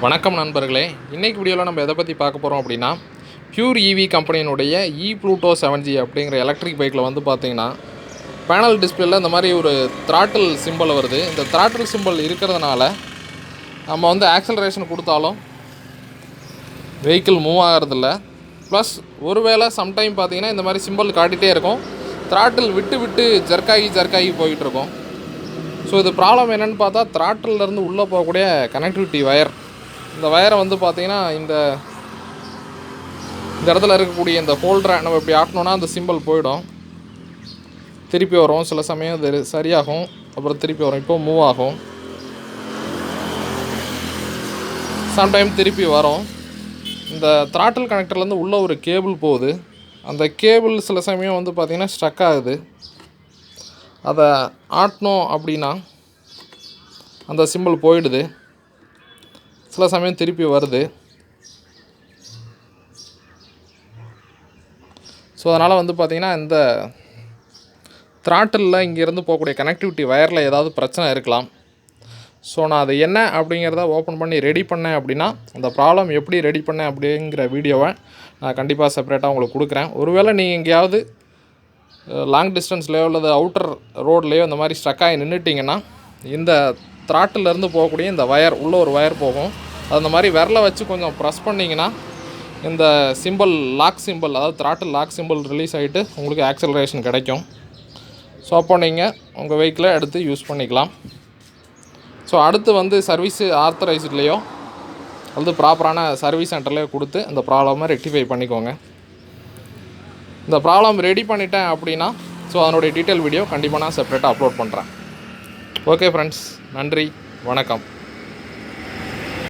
வணக்கம் நண்பர்களே, இன்றைக்கி வீடியோவில் நம்ம எதை பற்றி பார்க்க போகிறோம் அப்படின்னா, பியூர் இவி கம்பெனியினுடைய EPluto 7G அப்படிங்கிற எலக்ட்ரிக் பைக்கில் வந்து பார்த்திங்கன்னா பேனல் டிஸ்பிளேல இந்த மாதிரி ஒரு த்ராட்டில் சிம்பிள் வருது. இந்த த்ராட்டில் சிம்பிள் இருக்கிறதுனால நம்ம வந்து ஆக்சலரேஷன் கொடுத்தாலும் வெஹிக்கிள் மூவ் ஆகிறதில்ல. ப்ளஸ் ஒருவேளை சம்டைம் பார்த்திங்கன்னா இந்த மாதிரி சிம்பிள் காட்டிகிட்டே இருக்கும், த்ராட்டில் விட்டு விட்டு ஜர்க்காகி போயிட்டுருக்கும். ஸோ இது ப்ராப்ளம் என்னென்னு பார்த்தா, த்ராட்டிலேருந்து உள்ளே போகக்கூடிய கனெக்டிவிட்டி வயர், இந்த வயரை வந்து பார்த்திங்கன்னா இந்த இடத்துல இருக்கக்கூடிய இந்த ஹோல்டரை நம்ம இப்படி ஆட்டணுன்னா அந்த சிம்பிள் போயிடும், திருப்பி வரும். சில சமயம் இது சரியாகும், அப்புறம் திருப்பி வரும். இப்போ மூவ் ஆகும், சம்டைம் திருப்பி வரும். இந்த த்ராட்டில் கனெக்டர்லேருந்து உள்ளே ஒரு கேபிள் போகுது, அந்த கேபிள் சில சமயம் வந்து பார்த்திங்கன்னா ஸ்ட்ரக் ஆகுது. அதை ஆட்டணும் அப்படின்னா அந்த சிம்பிள் போயிடுது, சில சமயம் திருப்பி வருது. ஸோ அதனால் வந்து பார்த்திங்கன்னா இந்த த்ராட்டிலில் இங்கேருந்து போகக்கூடிய கனெக்டிவிட்டி வயரில் ஏதாவது பிரச்சனை இருக்கலாம். ஸோ நான் அது என்ன அப்படிங்கிறத ஓப்பன் பண்ணி ரெடி பண்ணேன் அப்படின்னா, அந்த ப்ராப்ளம் எப்படி ரெடி பண்ணேன் அப்படிங்கிற வீடியோவை நான் கண்டிப்பாக செப்பரேட்டாக உங்களுக்கு கொடுக்குறேன். ஒருவேளை நீங்கள் எங்கேயாவது லாங் டிஸ்டன்ஸ்லையோ அல்லது அவுட்டர் ரோட்லேயோ இந்த மாதிரி ஸ்ட்ரக்காகி நின்றுட்டிங்கன்னா, இந்த த்ராட்டிலேருந்து போகக்கூடிய இந்த வயர் உள்ளே ஒரு வயர் போகும், அது இந்த மாதிரி விரலை வச்சு கொஞ்சம் ப்ரெஸ் பண்ணிங்கன்னா இந்த சிம்பிள் லாக் சிம்பிள், அதாவது த்ராட்டில் லாக் சிம்பிள் ரிலீஸ் ஆகிட்டு உங்களுக்கு ஆக்சலரேஷன் கிடைக்கும். ஸோ அப்போ நீங்கள் உங்கள் வெஹிக்கிளை எடுத்து யூஸ் பண்ணிக்கலாம். ஸோ அடுத்து வந்து சர்வீஸ் ஆத்தரைஸ்ட்லேயோ அல்லது ப்ராப்பரான சர்வீஸ் சென்டர்லேயோ கொடுத்து இந்த ப்ராப்ளமை ரெக்டிஃபை பண்ணிக்கோங்க. இந்த ப்ராப்ளம் ரெடி பண்ணிட்டேன் அப்படின்னா ஸோ அதனுடைய டீட்டெயில் வீடியோ கண்டிப்பாக நான் செப்பரேட்டாக அப்லோட் பண்ணுறேன். ஓகே ஃப்ரெண்ட்ஸ், நன்றி, வணக்கம்.